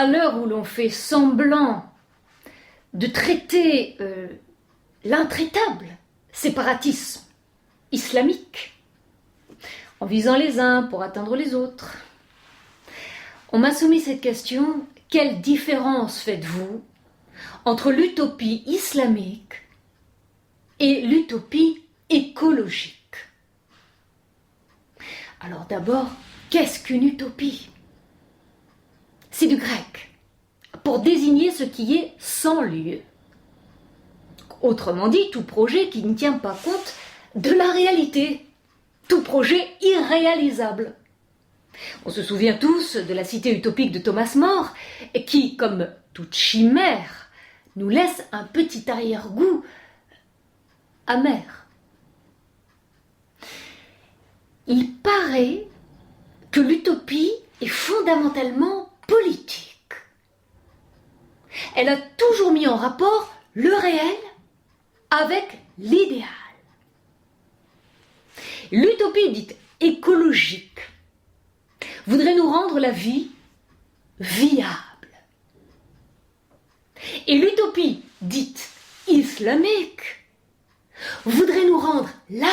à l'heure où l'on fait semblant de traiter l'intraitable séparatisme islamique, en visant les uns pour atteindre les autres, on m'a soumis cette question: quelle différence faites-vous entre l'utopie islamique et l'utopie écologique? Alors d'abord, qu'est-ce qu'une utopie? C'est du grec, pour désigner ce qui est sans lieu. Autrement dit, tout projet qui ne tient pas compte de la réalité, tout projet irréalisable. On se souvient tous de la cité utopique de Thomas More, qui, comme toute chimère, nous laisse un petit arrière-goût amer. Il paraît que l'utopie est fondamentalement politique. Elle a toujours mis en rapport le réel avec l'idéal. L'utopie dite écologique voudrait nous rendre la vie viable. Et l'utopie dite islamique voudrait nous rendre l'âme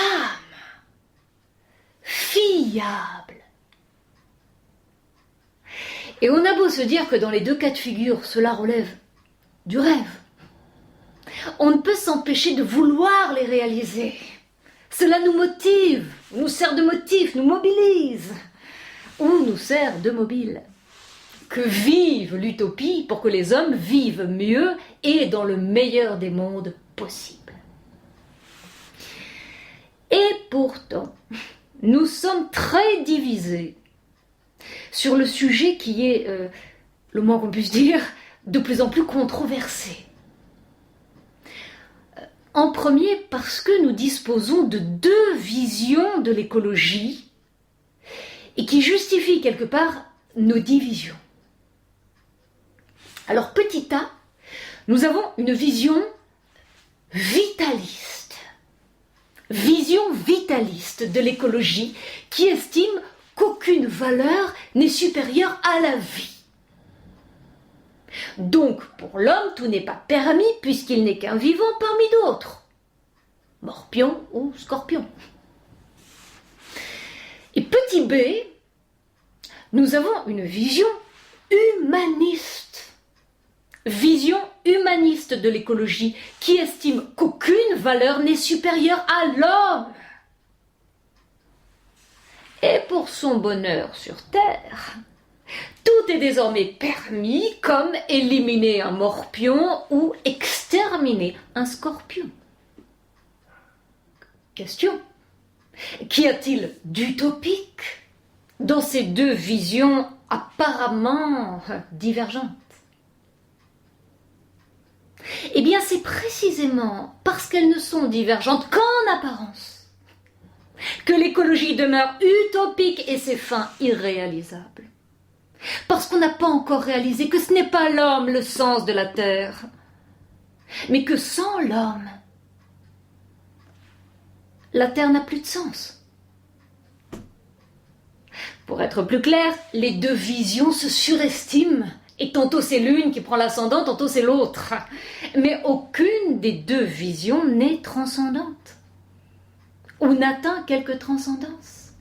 fiable. Et on a beau se dire que dans les deux cas de figure, cela relève du rêve, on ne peut s'empêcher de vouloir les réaliser. Cela nous motive, nous sert de motif, nous mobilise, ou nous sert de mobile. Que vive l'utopie pour que les hommes vivent mieux et dans le meilleur des mondes possible. Et pourtant, nous sommes très divisés sur le sujet qui est, le moins qu'on puisse dire, de plus en plus controversé. En premier, parce que nous disposons de deux visions de l'écologie et qui justifient quelque part nos divisions. Alors, petit a, nous avons une vision vitaliste de l'écologie qui estime qu'aucune valeur n'est supérieure à la vie. Donc, pour l'homme, tout n'est pas permis puisqu'il n'est qu'un vivant parmi d'autres, morpion ou scorpion. Et petit b, nous avons une vision humaniste de l'écologie qui estime qu'aucune valeur n'est supérieure à l'homme. Et pour son bonheur sur Terre, tout est désormais permis, comme éliminer un morpion ou exterminer un scorpion. Question: qu'y a-t-il d'utopique dans ces deux visions apparemment divergentes? Eh bien, c'est précisément parce qu'elles ne sont divergentes qu'en apparence que l'écologie demeure utopique et ses fins irréalisables. Parce qu'on n'a pas encore réalisé que ce n'est pas l'homme le sens de la Terre, mais que sans l'homme, la Terre n'a plus de sens. Pour être plus clair, les deux visions se surestiment, et tantôt c'est l'une qui prend l'ascendant, tantôt c'est l'autre. Mais aucune des deux visions n'est transcendante, ou n'atteint quelque transcendance.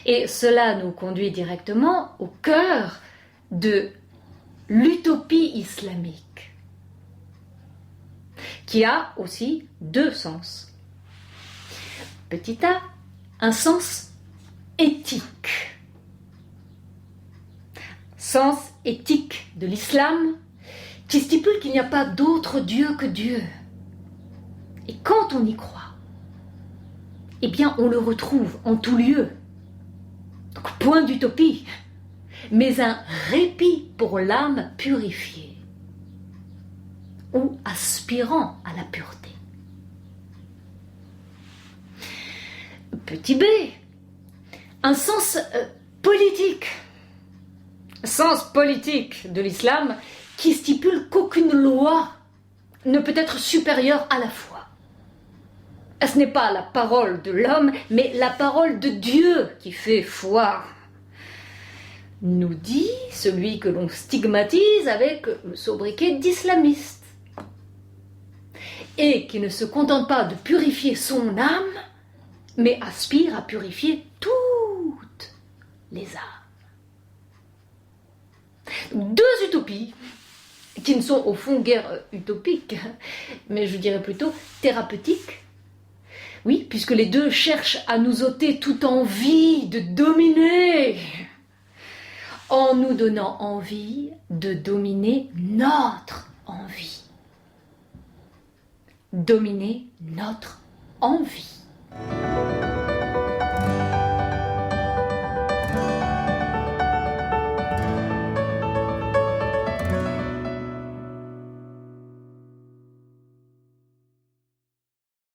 Et cela nous conduit directement au cœur de l'utopie islamique, qui a aussi deux sens. Petit a, un sens éthique. Sens éthique de l'islam qui stipule qu'il n'y a pas d'autre Dieu que Dieu. Et quand on y croit, eh bien on le retrouve en tout lieu. Donc point d'utopie, mais un répit pour l'âme purifiée ou aspirant à la pureté. Petit b, un sens politique. Sens politique de l'islam qui stipule qu'aucune loi ne peut être supérieure à la foi. Ce n'est pas la parole de l'homme, mais la parole de Dieu qui fait foi. nous dit celui que l'on stigmatise avec le sobriquet d'islamiste, et qui ne se contente pas de purifier son âme, mais aspire à purifier toutes les âmes. Deux utopies qui ne sont au fond guère utopiques, mais je dirais plutôt thérapeutiques. Oui, puisque les deux cherchent à nous ôter toute envie de dominer, en nous donnant envie de dominer notre envie. Dominer notre envie.